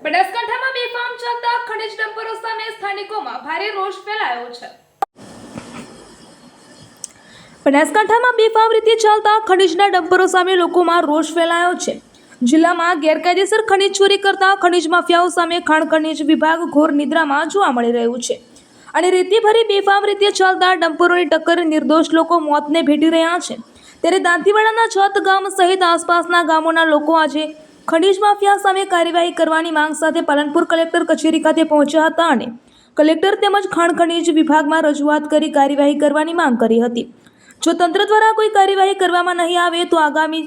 બનાસકાંઠામાં બેફામ ચાલતા ખનીજ ડમ્પરો સામે સ્થાનિકોમાં ભારે રોષ ફેલાયો છે। બનાસકાંઠામાં બેફામ રીતે ચાલતા ખનીજના ડમ્પરો સામે લોકોમાં રોષ ફેલાયો છે। જિલ્લામાં ગેરકાયદેસર ખનીજ ચોરી કરતા ખનીજ માફિયાઓ સામે ખાણ ખનીજ વિભાગ ઘોર નિદ્રામાં જોવા મળી રહ્યું છે અને રેતીભરી બેફામ રીતે ચાલતા ડમ્પરોની ટક્કર નિર્દોષ લોકો મોતને ભેટી રહ્યા છે। ત્યારે દાંતીવાડાના છત ગામ સહિત આસપાસના ગામોના લોકો આજે ખનીજ માફિયા સામે કાર્યવાહી કરવાની માંગ સાથે પાલનપુર કલેક્ટર કચેરી ખાતે પહોંચ્યા હતા અને કલેક્ટર તેમજ ખાણ ખનીજ વિભાગમાં રજૂઆત કરી કાર્યવાહી કરવાની માંગ કરી હતી। જો તંત્ર દ્વારા કોઈ કાર્યવાહી કરવામાં નહીં આવે તો આગામી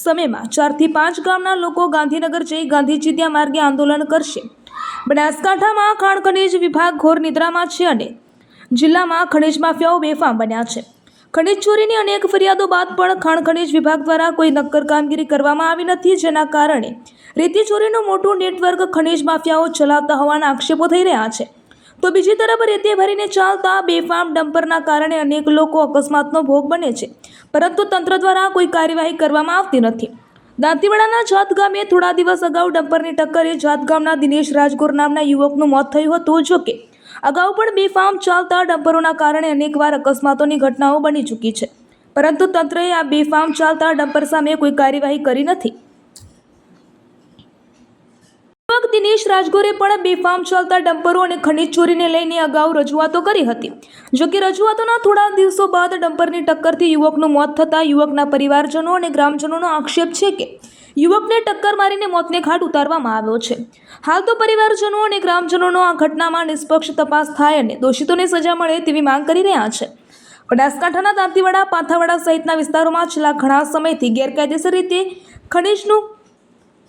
સમયમાં 4 થી 5 ગામના લોકો ગાંધીનગર જઈ ગાંધી ચિંધ્યા માર્ગે આંદોલન કરશે। બનાસકાંઠામાં ખાણ ખનીજ વિભાગ ઘોર નિદ્રામાં છે અને જિલ્લામાં ખનીજ માફિયાઓ બેફામ બન્યા છે। ખનીજ ચોરીની અનેક ફરિયાદો બાદ પણ ખાણ ખનીજ વિભાગ દ્વારા કોઈ નક્કર કામગીરી કરવામાં આવી નથી, જેના કારણે રેતી ચોરીનું મોટું નેટવર્ક ખનીજ માફિયાઓ ચલાવતા હોવાના આક્ષેપો થઈ રહ્યા છે। તો બીજી તરફ રેતી ભરીને ચાલતા બેફામ ડમ્પરના કારણે અનેક લોકો અકસ્માતનો ભોગ બને છે, પરંતુ તંત્ર દ્વારા કોઈ કાર્યવાહી કરવામાં આવતી નથી। દાંતીવાડાના જાત ગામે થોડા દિવસ અગાઉ ડમ્પરની ટક્કરે જાત ગામના દિનેશ રાજગોર નામના યુવકનું મોત થયું હતું। જોકે અગાઉ પણ બેફામ ચાલતા ડમ્પરોના કારણે અનેકવાર અકસ્માતોની ઘટનાઓ બની ચૂકી છે, પરંતુ તંત્રએ આ બેફામ ચાલતા ડમ્પર સામે કોઈ કાર્યવાહી કરી નથી। યુવક દિનેશ રાજગોરે પણ બેફામ ચાલતા ડમ્પરો અને ખનીજ ચોરીને લઈને અગાઉ રજૂઆતો કરી હતી। જોકે રજૂઆતોના થોડા દિવસો બાદ ડમ્પરની ટક્કરથી યુવકનું મોત થતાં યુવકના પરિવારજનો અને ગ્રામજનોનો આક્ષેપ છે કે યુવકને ટક્કર મારીને મોતને ઘાટ ઉતારવામાં આવ્યો છે। હાલ તો પરિવારજનો અને ગ્રામજનોનો આ ઘટનામાં નિષ્પક્ષ તપાસ થાય અને દોષિતોને સજા મળે તેવી માંગ કરી રહ્યા છે। બનાસકાંઠાના દાંતીવાડા, પાથાવાડા સહિતના વિસ્તારોમાં છેલ્લા ઘણા સમયથી ગેરકાયદેસર રીતે ખનીજનું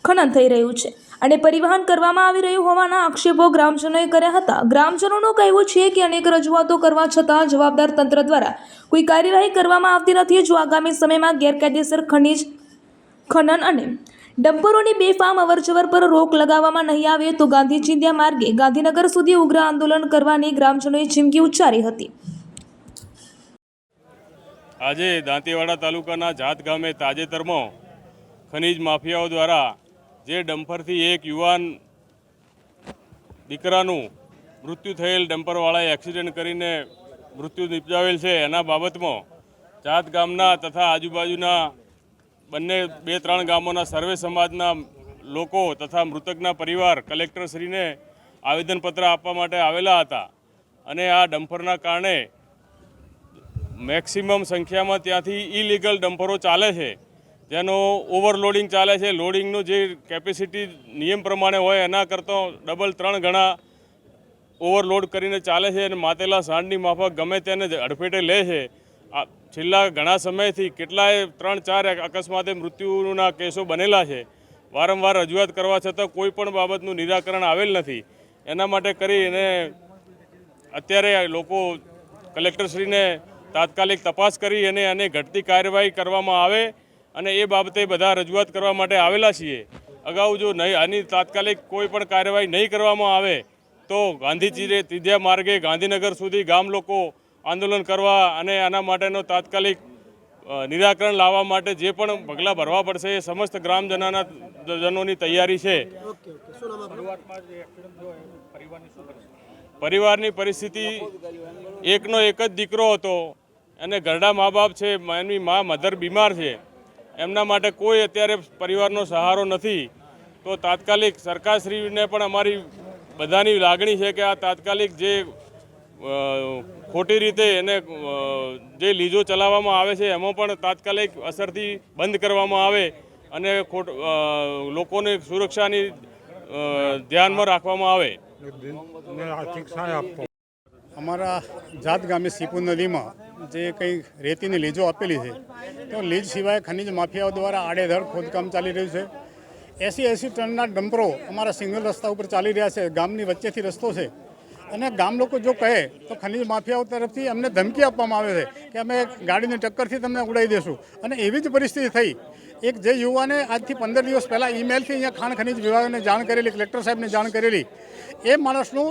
ખનન થઈ રહ્યું છે અને પરિવહન કરવામાં આવી રહ્યું હોવાના આક્ષેપો ગ્રામજનોએ કર્યા હતા। ગ્રામજનોનું કહેવું છે કે અનેક રજૂઆતો કરવા છતાં જવાબદાર તંત્ર દ્વારા કોઈ કાર્યવાહી કરવામાં આવતી નથી। જો આગામી સમયમાં ગેરકાયદેસર ખનીજ ખનન અને ડમ્પરોની બેફામ અવરજવર પર રોક લગાવવામાં નહીં આવે તો ગાંધી ચિંધ્યા માર્ગે ગાંધીનગર સુધી ઉગ્ર આંદોલન કરવાની ગ્રામજનોએ ચીમકી ઉચ્ચારી હતી। આજે દાંતીવાડા તાલુકાના જાત ગામે તાજેતરમાં ખનીજ માફિયાઓ દ્વારા જે ડમ્પરથી એક યુવાન દીકરાનું મૃત્યુ થયેલ, ડમ્પરવાળાએ એક્સિડન્ટ કરીને મૃત્યુ નિપજાવેલ છે, એના બાબતમાં જાત ગામના તથા આજુબાજુના બંને 2-3 ગામોના સર્વે સમાજના લોકો તથા મૃતકના પરિવાર કલેક્ટરશ્રીને આવેદનપત્ર આપવા માટે આવેલા હતા અને આ ડમ્પરના કારણે મેક્સિમમ સંખ્યામાં ત્યાંથી ઇલીગલ ડમ્પરો ચાલે છે, જેનો ઓવરલોડિંગ ચાલે છે। લોડિંગનું જે કેપેસિટી નિયમ પ્રમાણે હોય એના કરતાં ડબલ 3 ગણા ઓવરલોડ કરીને ચાલે છે અને માતેલા સાંડની માફક ગમે તેને અડફેટે લે છે। છેલ્લા ઘણા સમયથી કેટલાય 3-4 અકસ્માતે મૃત્યુના કેસો બનેલા છે। વારંવાર રજૂઆત કરવા છતાં કોઈ પણ બાબતનું નિરાકરણ આવેલ નથી। એના માટે કરીને અત્યારે લોકો કલેક્ટરશ્રીને તાત્કાલિક તપાસ કરી અને ઘટતી કાર્યવાહી કરવામાં આવે અને એ બાબતે બધા રજૂઆત કરવા માટે આવેલા છીએ। અગાઉ જો આની તાત્કાલિક કોઈ પણ કાર્યવાહી નહીં કરવામાં આવે તો ગાંધી ચિંધ્યા માર્ગે ગાંધીનગર સુધી ગામ લોકો આંદોલન કરવા અને આના માટેનો તાત્કાલિક નિરાકરણ લાવવા માટે જે પણ પગલાં ભરવા પડશે એ સમસ્ત ગ્રામજનોની તૈયારી છે। પરિવારની પરિસ્થિતિ એકનો એક જ દીકરો હતો અને ઘરડા મા બાપ છે, એમની મા મધર બીમાર છે, એમના માટે કોઈ અત્યારે પરિવારનો સહારો નથી। તો તાત્કાલિક સરકારશ્રીને પણ અમારી બધાની લાગણી છે કે આ તાત્કાલિક જે ખોટી રીતે એને જે લીજો ચલાવવામાં આવે છે એમાં પણ તાત્કાલિક અસરથી બંધ કરવામાં આવે અને લોકોની સુરક્ષાની ધ્યાનમાં રાખવામાં આવે। અમારા જાત ગામે સીપુ નદીમાં જે કંઈ રેતીની લીજો આપેલી છે તો લીજ સિવાય ખનીજ માફિયાઓ દ્વારા આડેધડ ખોદકામ ચાલી રહ્યું છે। 80 ટનના ડમ્પરો અમારા સિંગલ રસ્તા ઉપર ચાલી રહ્યા છે, ગામની વચ્ચેથી રસ્તો છે અને ગામ લોકો જો કહે તો ખનીજ માફિયાઓ તરફથી અમને ધમકી આપવામાં આવે છે કે અમે ગાડીની ટક્કરથી તમને ઉડાવી દઈશું અને એવી જ પરિસ્થિતિ થઈ। એક જે યુવાને આજથી 15 દિવસ પહેલાં ઈમેલથી અહીંયા ખાણ ખનીજ વિભાગને જાણ કરેલી, કલેક્ટર સાહેબને જાણ કરેલી, એ માણસનું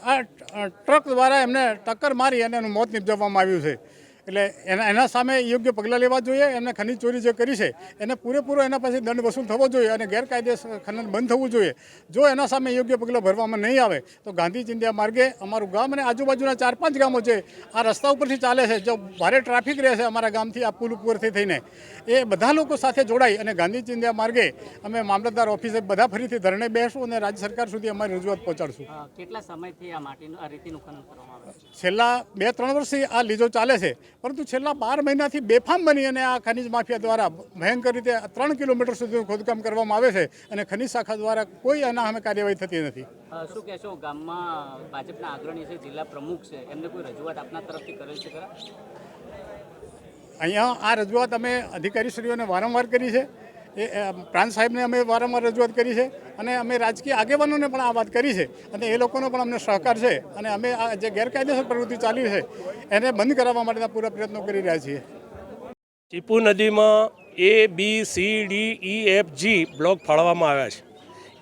આ ટ્રક દ્વારા એમને ટક્કર મારી અને એનું મોત નિપજાવવામાં આવ્યું છે। એટલે એના સામે યોગ્ય પગલાં લેવા જોઈએ. એમને ખનીજ ચોરી જે કરી છે એને પૂરેપૂરો એના પાસે દંડ વસૂલ થવો જોઈએ અને ગેરકાયદેસર ખનન બંધ થવું જોઈએ. જો એના સામે યોગ્ય પગલાં ભરવામાં નહીં આવે તો ગાંધી ચિંધ્યા માર્ગે અમારું ગામ અને આજુબાજુના 4-5 ગામો છે આ રસ્તા ઉપરથી ચાલે છે, જો ભારે ટ્રાફિક રહે છે અમારા ગામથી આ પુલ ઉપરથી થઈને, એ બધા લોકો સાથે જોડાઈ અને ગાંધી ચિંધ્યા માર્ગે અમે મામલતદાર ઓફિસે બધા ફરીથી ધરણે બેસશું અને રાજ્ય સરકાર સુધી અમારી રજૂઆત પહોંચાડશું. કેટલા સમયથી આ રીતિનું ખનન કરવામાં આવે છે? છેલ્લા 2-3 વર્ષથી આ લીજો ચાલે છે, પરંતુ છેલ્લા 12 મહિનાથી બેફામ બની અને આ ખનીજ માફિયા દ્વારા ભયંકર રીતે 3 કિલોમીટર સુધીનું ખોદકામ કરવામાં આવે છે અને ખનીજ શાખા દ્વારા કોઈ આના સામે કાર્યવાહી થતી નથી. શું કહેશો, ગામમાં ભાજપના અગ્રણી છે, જિલ્લા પ્રમુખ છે, એમને કોઈ રજૂઆત આપના તરફથી કરેલ છે ખરા? અહીંયા આ રજૂઆત અમે અધિકારીશ્રીઓને વારંવાર કરી છે, એ પ્રાંત સાહેબને અમે વારંવાર રજૂઆત કરી છે અને અમે રાજકીય આગેવાનોને પણ આ વાત કરી છે અને એ લોકોનો પણ અમને સહકાર છે અને અમે આ જે ગેરકાયદેસર પ્રવૃત્તિ ચાલી છે એને બંધ કરાવવા માટેના પૂરા પ્રયત્નો કરી રહ્યા છીએ. ચીપુ નદીમાં ABCDEFG બ્લોક ફાળવવામાં આવ્યા છે.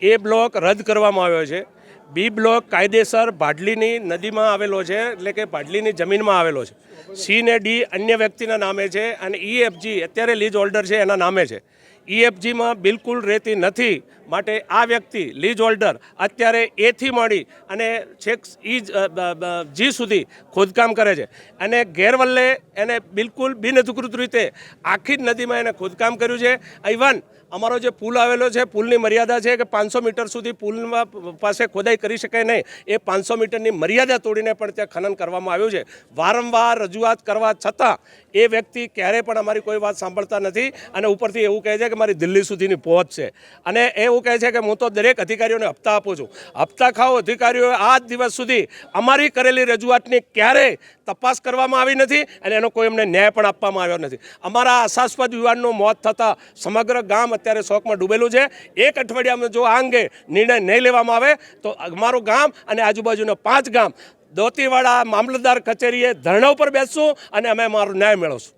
એ બ્લોક રદ કરવામાં આવ્યો છે. બી બ્લોક કાયદેસર ભાડલીની નદીમાં આવેલો છે, એટલે કે ભાડલીની જમીનમાં આવેલો છે. સી ને ડી અન્ય વ્યક્તિના નામે છે અને EFG અત્યારે લીઝ હોલ્ડર છે એના નામે છે. EFGમાં બિલકુલ રહેતી નથી, માટે આ વ્યક્તિ લીઝ હોલ્ડર અત્યારે એથી મળી અને છેક જી સુધી ખોદકામ કરે છે અને ગેરવલ્લે એને બિલકુલ બિનઅધિકૃત રીતે આખી જ નદીમાં એને ખોદકામ કર્યું છે. ઇવન અમારો જે પુલ આવેલો છે, પુલની મર્યાદા છે કે 500 મીટર સુધી પુલમાં પાસે ખોદાઈ કરી શકાય નહીં, એ 500 મીટરની મર્યાદા તોડીને પણ ત્યાં ખનન કરવામાં આવ્યું છે. વારંવાર રજૂઆત કરવા છતાં એ વ્યક્તિ ક્યારેય પણ અમારી કોઈ વાત સાંભળતા નથી અને ઉપરથી એવું કહે છે કે મારી દિલ્હી સુધીની પહોંચ છે અને એવું કહે છે કે હું તો દરેક અધિકારીઓને હપ્તા આપું છું. હપ્તા ખાઓ અધિકારીઓએ આજ દિવસ સુધી અમારી કરેલી રજૂઆતની ક્યારેય તપાસ કરવામાં આવી નથી અને એનો કોઈ અમને ન્યાય પણ આપવામાં આવ્યો નથી. અમારા આશાસ્પદ યુવાનનું મોત થતાં સમગ્ર ગામ અત્યારે શોકમાં ડૂબેલું છે. એક અઠવાડિયામાં જો આ અંગે નિર્ણય નહીં લેવામાં આવે તો અમારું ગામ અને આજુબાજુના 5 ગામ દોતીવાડા મામલતદાર કચેરીએ ધરણા ઉપર બેસશું અને અમે અમારો ન્યાય મેળવશું.